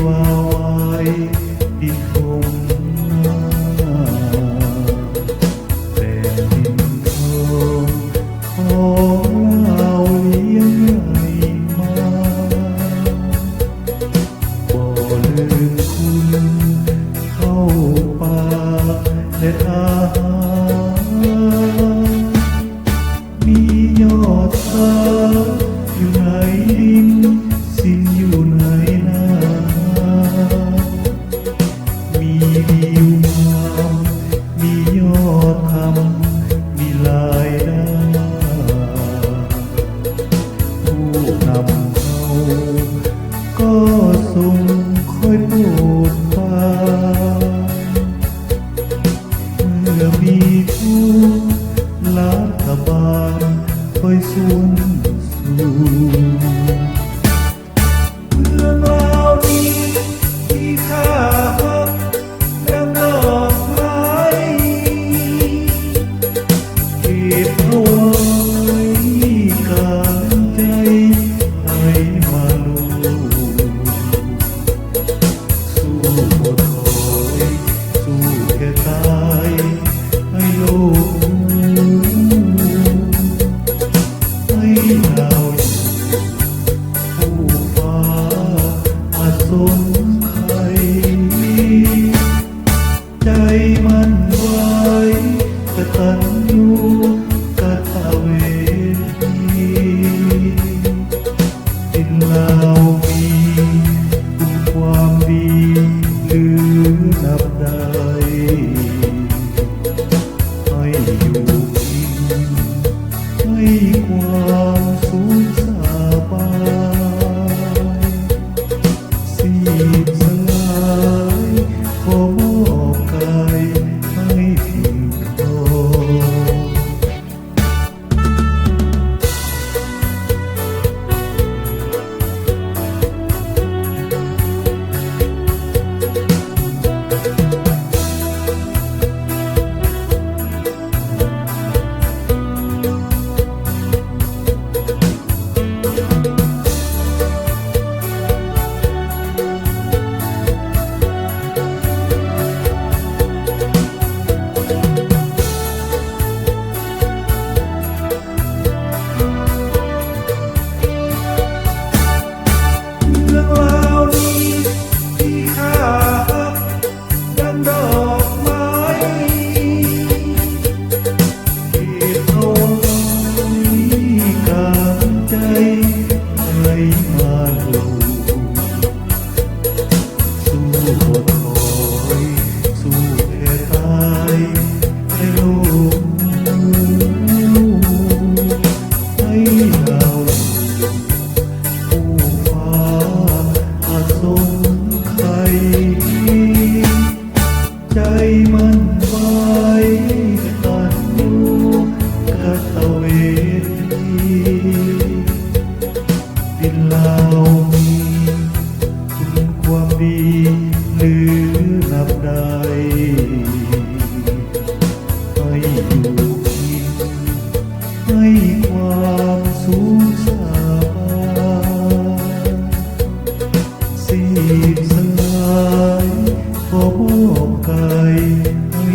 วาไว้ดินคงหน้าแต่ดินทองของเราเลี้ยงใหญ่มาบ่ลืมคุณเข้าป่าและอาหารมียอดสาอยู่ในดินสิ้นอยู่ในนามีวิวงามมียอดธรรมมีลายหน้าผู้นำเขาก็ทรงคอยโปรดปรานเมื่อมีผู้รัฐบาลคอยสวนสู่เรื่องราวนี้ที่ข้าฮักดังดอกไม้เก็บเอาไว้กลางใจให้มาลูสู้อดคอยสู้แค่ตายให้โลกให้เราอยู่ผู้ฟ้าอาสมใครใจมันไว้กตัญญูกตเวทีดินเรามีคุณความดีเหลือนับได้ให้อยู่กินให้ความสุขสบายสีสลายขอมอบกายให้ทิ้งทอง สีสลายขอมอบกายให้